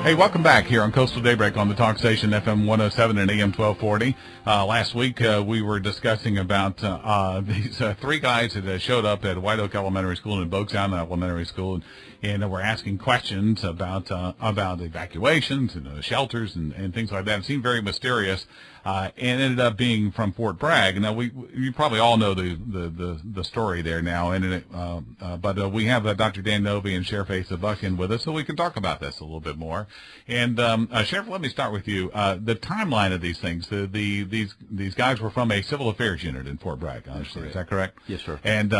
Hey, welcome back here on Coastal Daybreak on the talk station FM 107 and AM 1240. Last week we were discussing about these three guys that showed up at White Oak Elementary School and Boguestown Elementary School, and we're asking questions about evacuations and shelters and things like that. It seemed very mysterious, and ended up being from Fort Bragg. Now you probably all know the story there now, but we have Dr. Dan Novy and Sheriff Asa Buchan with us, so we can talk about this a little bit more. And Sheriff, let me start with you. The timeline of these things. These guys were from a civil affairs unit in Fort Bragg. Honestly, is that correct? Yes, sir. And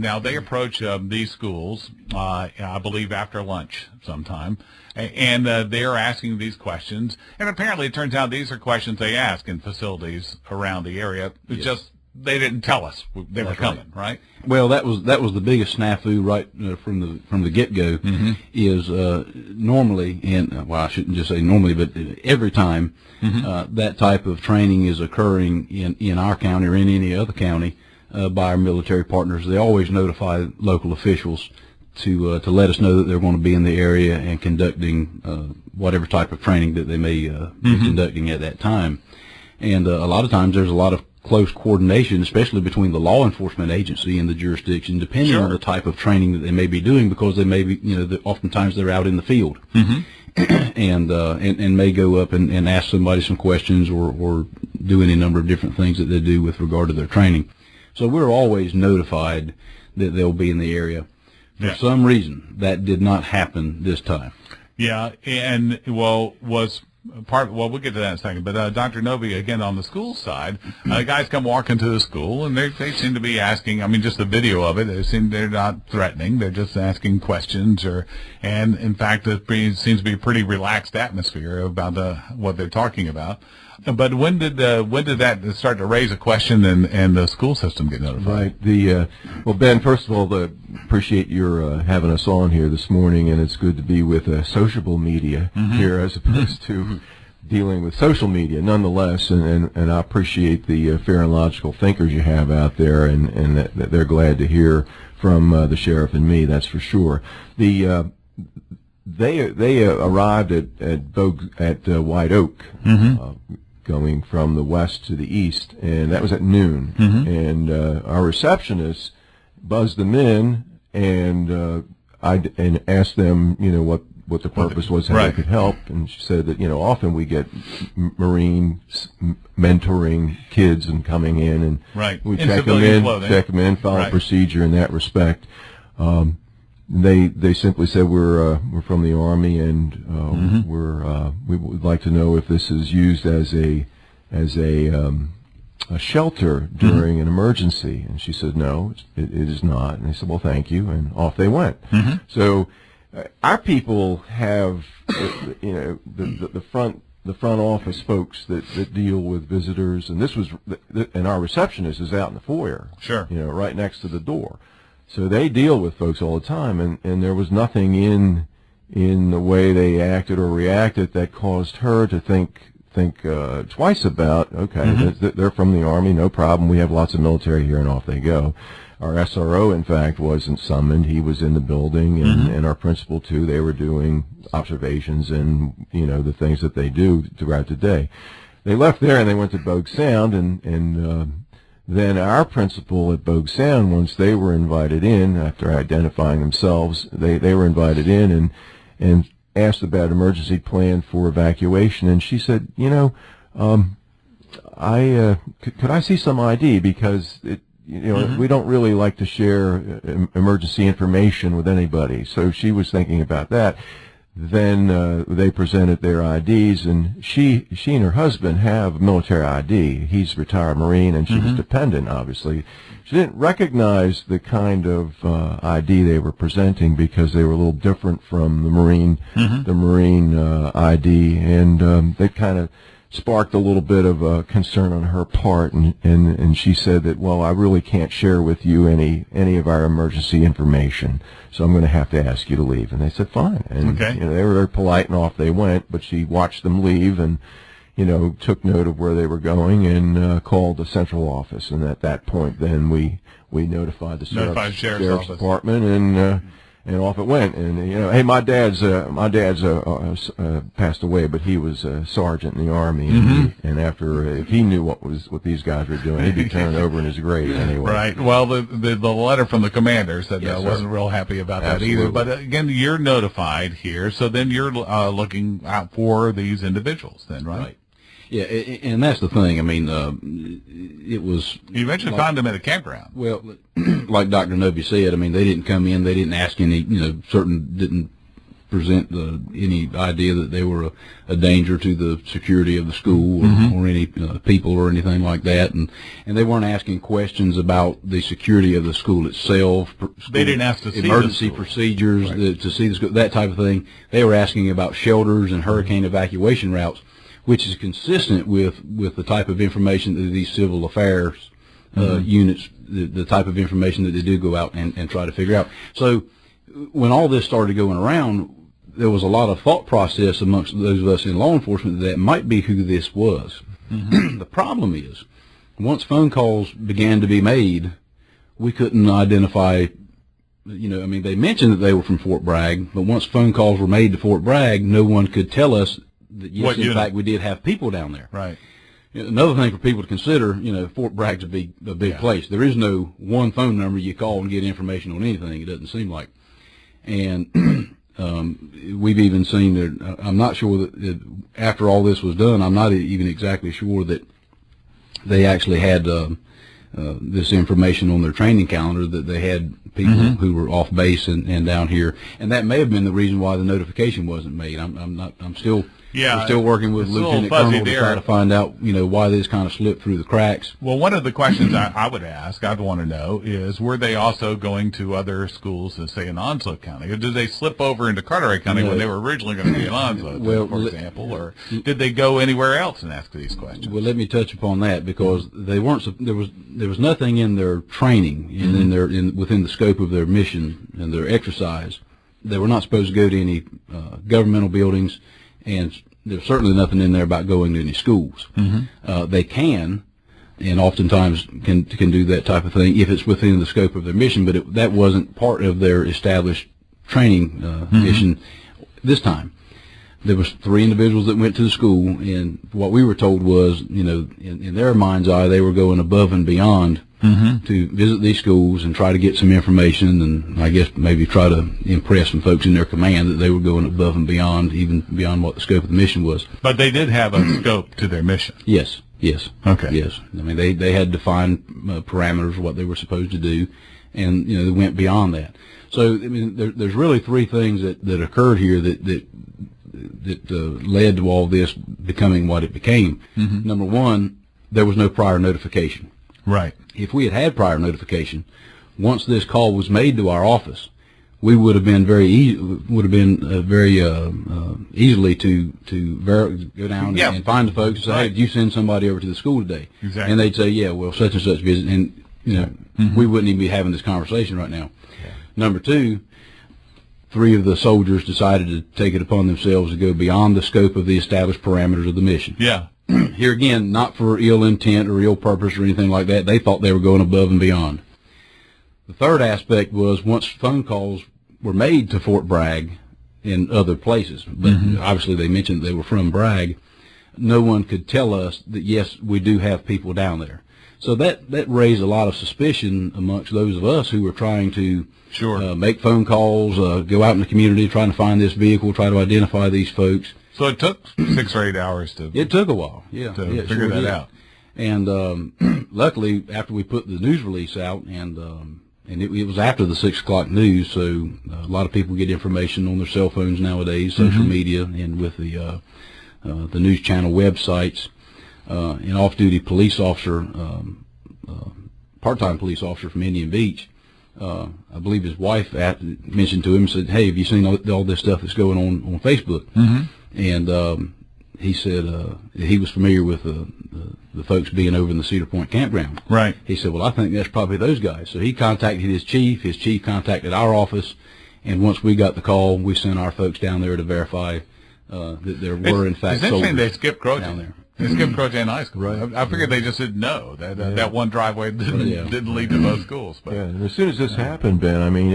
now they approach these schools, I believe, after lunch sometime, and they are asking these questions. And apparently, it turns out these are questions they ask in facilities around the area. It's Yes. just they didn't tell us they were coming, right? Well, that was the biggest snafu right from the get-go. Mm-hmm. Is normally, and well, I shouldn't just say normally, but every time that type of training is occurring in our county or in any other county by our military partners, they always notify local officials to let us know that they're going to be in the area and conducting whatever type of training that they may be conducting at that time. And a lot of times there's a lot of close coordination, especially between the law enforcement agency and the jurisdiction, depending on the type of training that they may be doing, because they may be, oftentimes they're out in the field and may go up and ask somebody some questions or do any number of different things that they do with regard to their training. So we're always notified that they'll be in the area. For some reason, that did not happen this time. Yeah, and we'll get to that in a second. But Dr. Novy, again, on the school side, guys come walking to the school, and they seem to be asking. I mean, just the video of it, they're not threatening. They're just asking questions, and in fact, it seems to be a pretty relaxed atmosphere about what they're talking about. But when did that start to raise a question and the school system get notified? Right. Well, Ben, first of all, appreciate your having us on here this morning, and it's good to be with sociable media here as opposed to dealing with social media, nonetheless. And I appreciate the fair and logical thinkers you have out there, and that they're glad to hear from the sheriff and me. That's for sure. They arrived at White Oak. Going from the west to the east, and that was at noon. And our receptionist buzzed them in, and asked them, what the purpose was, how they could help. And she said that often we get Marines mentoring kids and coming in, and we check them in, follow procedure in that respect. They simply said we're from the Army, and we would like to know if this is used as a shelter during an emergency. And she said no, it is not. And they said, well, thank you, and off they went. So our people have the front office folks that deal with visitors, and this was and our receptionist is out in the foyer, right next to the door. So they deal with folks all the time, and there was nothing in the way they acted or reacted that caused her to think twice about, they're from the Army, no problem, we have lots of military here, and off they go. Our SRO, in fact, wasn't summoned. He was in the building, and our principal, too. They were doing observations and, the things that they do throughout the day. They left there, and they went to Bogue Sound, and then our principal at Bogue Sound, once they were invited in, after identifying themselves, they were invited in and asked about emergency plan for evacuation. And she said, could I see some ID, because we don't really like to share emergency information with anybody. So she was thinking about that. Then they presented their IDs, and she and her husband have military ID. He's a retired Marine, and she was dependent, obviously. She didn't recognize the kind of ID they were presenting, because they were a little different from the Marine ID, and they kind of sparked a little bit of concern on her part, and she said that, well, I really can't share with you any of our emergency information, so I'm going to have to ask you to leave. And they said, fine. And they were very polite, and off they went, but she watched them leave and took note of where they were going and called the central office. And at that point, then we notified the sheriff's department, And off it went, and hey, my dad's passed away, but he was a sergeant in the Army, and after if he knew what these guys were doing, he'd be turned over in his grave anyway. Right. Well, the letter from the commander said Yes, wasn't real happy about Absolutely. that either. But again, you're notified here, so then you're looking out for these individuals, then, right? Right. Yeah, and that's the thing. I mean, it was. You eventually found them at a campground. Well, like Dr. Noby said, I mean, they didn't come in, they didn't ask any, didn't present any idea that they were a danger to the security of the school or any people or anything like that, and they weren't asking questions about the security of the school itself. They didn't ask to see emergency the school. procedures, Right. to see the school, that type of thing. They were asking about shelters and hurricane evacuation routes, which is consistent with the type of information that these civil affairs units, the type of information that they do go out and try to figure out. So when all this started going around, there was a lot of thought process amongst those of us in law enforcement that might be who this was. The problem is, once phone calls began to be made, we couldn't identify. I mean, they mentioned that they were from Fort Bragg, but once phone calls were made to Fort Bragg, no one could tell us that, yes, in fact, we did have people down there. Right. Another thing for people to consider, Fort Bragg's a big place. There is no one phone number you call and get information on anything, it doesn't seem like. And we've even seen that, I'm not sure that after all this was done, I'm not even exactly sure that they actually had this information on their training calendar, that they had people who were off base and down here. And that may have been the reason why the notification wasn't made. I'm still we're still working with it's a little Lieutenant fuzzy Colonel to there. try to find out, why this kind of slipped through the cracks. Well, one of the questions I would ask, I'd want to know, is were they also going to other schools, say, in Onslow County? Or did they slip over into Carteret County when they were originally going to be in Onslow, Well, for example? Or did they go anywhere else and ask these questions? Well, let me touch upon that, because they weren't. There was nothing in their training and within the scope of their mission and their exercise. They were not supposed to go to any governmental buildings, and there's certainly nothing in there about going to any schools. They can, and oftentimes can do that type of thing if it's within the scope of their mission, but that wasn't part of their established training mission this time. There was 3 individuals that went to the school, and what we were told was, in their mind's eye, they were going above and beyond to visit these schools and try to get some information, and I guess maybe try to impress some folks in their command that they were going above and beyond, even beyond what the scope of the mission was. But they did have a scope to their mission. Yes. Okay. Yes. I mean, they had defined parameters of what they were supposed to do, and, they went beyond that. So, I mean, there's really 3 things that occurred here that led to all this becoming what it became. Number one, there was no prior notification. Right. If we had prior notification, once this call was made to our office, we would have been very easily to go down and find the folks and say, hey, did you send somebody over to the school today? Exactly. And they'd say, yeah, well, such and such visit, and we wouldn't even be having this conversation right now. Number 2, 3 of the soldiers decided to take it upon themselves to go beyond the scope of the established parameters of the mission. Yeah. Here again, not for ill intent or ill purpose or anything like that. They thought they were going above and beyond. The third aspect was, once phone calls were made to Fort Bragg and other places, but obviously they mentioned they were from Bragg, no one could tell us that, yes, we do have people down there. So that raised a lot of suspicion amongst those of us who were trying to make phone calls, go out in the community, trying to find this vehicle, try to identify these folks. So it took 6 or 8 hours to. It took a while, to figure that out. And luckily, after we put the news release out, and it was after the 6 o'clock news, so a lot of people get information on their cell phones nowadays, social media, and with the news channel websites. An off-duty police officer, part-time police officer from Indian Beach, I believe his wife mentioned to him, said, hey, have you seen all this stuff that's going on Facebook? And he said he was familiar with the folks being over in the Cedar Point campground. Right. He said, well, I think that's probably those guys. So he contacted his chief contacted our office, and once we got the call, we sent our folks down there to verify that there were, in fact, it's interesting soldiers they skipped Crojan down there. They skipped Crojan High School. Right. I figured they just didn't know that one driveway didn't lead to both schools. But and as soon as this happened, Ben, I mean,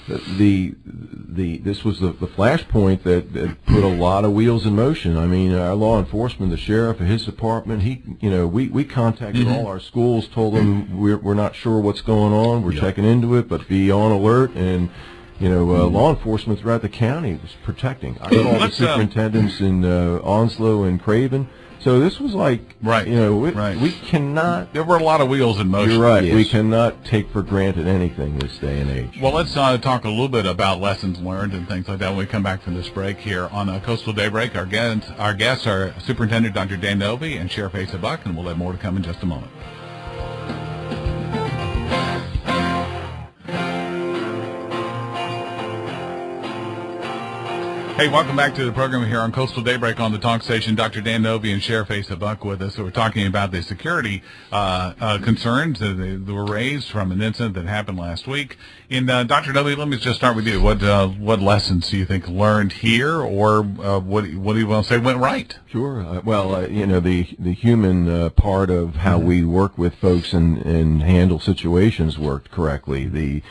this was the flashpoint that put a lot of wheels in motion. I mean, our law enforcement, the sheriff, his department, we contacted all our schools, told them we're not sure what's going on, we're checking into it, but be on alert. And law enforcement throughout the county was protecting. I called the superintendents in Onslow and Craven. So this was like, we cannot... There were a lot of wheels in motion. You're right. Yes. We cannot take for granted anything this day and age. Well, let's talk a little bit about lessons learned and things like that when we come back from this break here on Coastal Daybreak. Our guests are Superintendent Dr. Dan Novy and Sheriff Asa Buck, and we'll have more to come in just a moment. Hey, welcome back to the program here on Coastal Daybreak on the talk station. Dr. Dan Novy and Sheriff Asa Buck with us. So we're talking about the security concerns that were raised from an incident that happened last week. And Dr. Novy, let me just start with you. What lessons do you think learned here, or what do you want to say went right? Sure. The human part of how we work with folks and handle situations worked correctly. The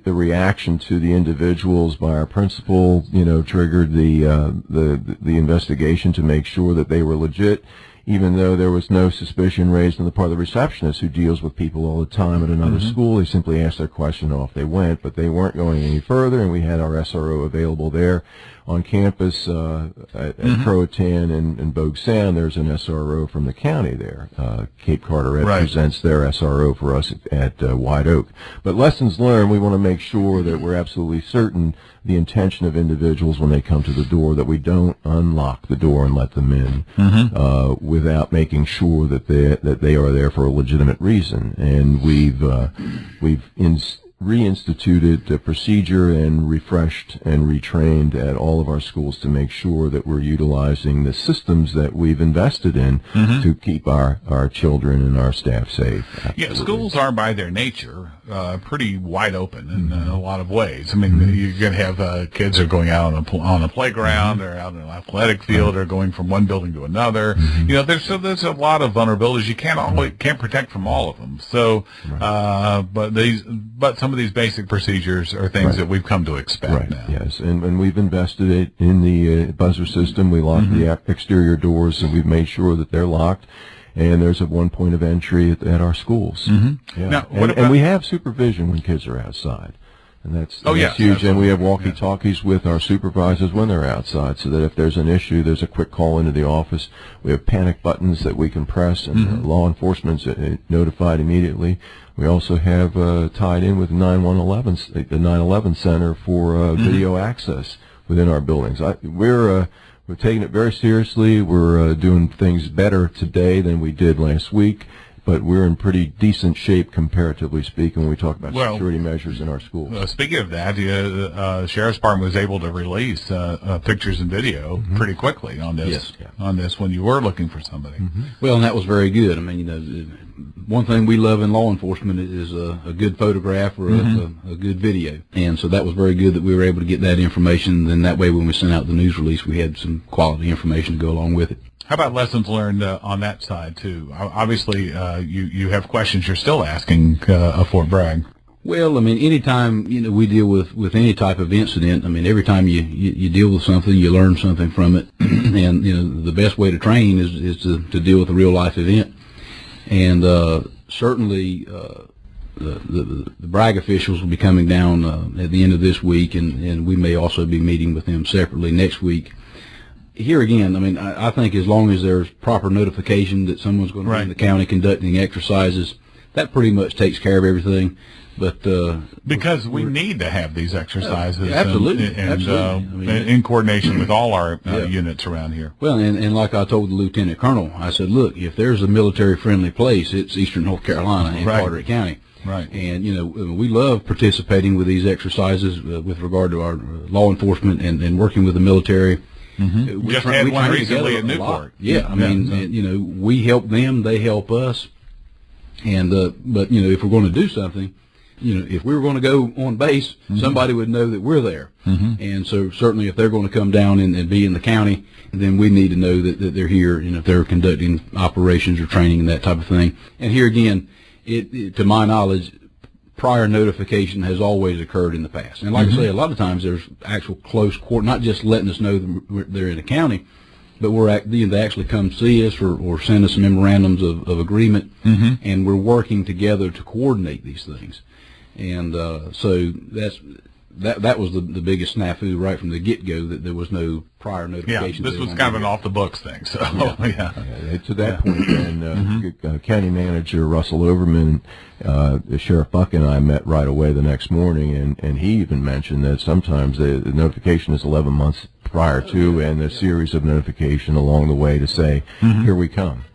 reaction to the individuals by our principal, triggered the investigation to make sure that they were legit, even though there was no suspicion raised on the part of the receptionist who deals with people all the time at another school. They simply asked their question, off they went, but they weren't going any further, and we had our SRO available there. On campus at Croatan and Bogue Sound, there's an SRO from the county there. Cape Carteret presents their SRO for us at White Oak. But lessons learned, we want to make sure that we're absolutely certain the intention of individuals when they come to the door, that we don't unlock the door and let them in without making sure that they are there for a legitimate reason. And we've reinstituted the procedure and refreshed and retrained at all of our schools to make sure that we're utilizing the systems that we've invested in to keep our children and our staff safe. Absolutely. Yeah, schools are by their nature pretty wide open in a lot of ways. I mean, you're going to have kids who are going out on a playground or out in an athletic field or going from one building to another. There's a lot of vulnerabilities. You can't protect from all of them. So, but some of these basic procedures are things that we've come to expect now. Yes, and we've invested it in the buzzer system. We lock the exterior doors, and we've made sure that they're locked. And there's one point of entry at our schools. Now, and we have supervision when kids are outside. And that's huge. Absolutely. And we have walkie-talkies with our supervisors when they're outside, so that if there's an issue, there's a quick call into the office. We have panic buttons that we can press, and law enforcement's notified immediately. We also have tied in with the 911 center for video access within our buildings. We're taking it very seriously. We're doing things better today than we did last week. But we're in pretty decent shape, comparatively speaking, when we talk about security measures in our schools. Speaking of that, the Sheriff's Department was able to release pictures and video pretty quickly on this. On this, when you were looking for somebody. Well, and that was very good. I mean, one thing we love in law enforcement is a good photograph or a good video, and so that was very good that we were able to get that information. Then that way, when we sent out the news release, we had some quality information to go along with it. How about lessons learned on that side, too? Obviously, you have questions you're still asking of Fort Bragg. Well, I mean, anytime we deal with any type of incident, I mean, every time you deal with something, you learn something from it, and the best way to train is to deal with a real life event, and certainly the Bragg officials will be coming down at the end of this week, and we may also be meeting with them separately next week. Here again, I mean, I think as long as there's proper notification that someone's going to be in the county conducting exercises, that pretty much takes care of everything. But because we need to have these exercises, absolutely, absolutely. In coordination with all our units around here. Well, and like I told the lieutenant colonel, I said, look, if there's a military-friendly place, it's Eastern North Carolina and Carteret County. Right. And, we love participating with these exercises with regard to our law enforcement and working with the military. We just had one recently at Newport. I mean, we help them, they help us. And but if we're going to do something, if we were going to go on base, somebody would know that we're there. And so certainly if they're going to come down and be in the county, then we need to know that they're here, if they're conducting operations or training and that type of thing. And here again, it to my knowledge, prior notification has always occurred in the past. And like I say, a lot of times there's actual close court, not just letting us know they're in the county, but they actually come see us or send us memorandums of agreement, and we're working together to coordinate these things. And so that was the biggest snafu right from the get-go, that there was no prior notification. Yeah, this was kind of an off-the-books thing. So, To that point, then, County Manager Russell Overman, Sheriff Buck and I met right away the next morning, and he even mentioned that sometimes the notification is 11 months prior to, and a series of notification along the way to say, here we come.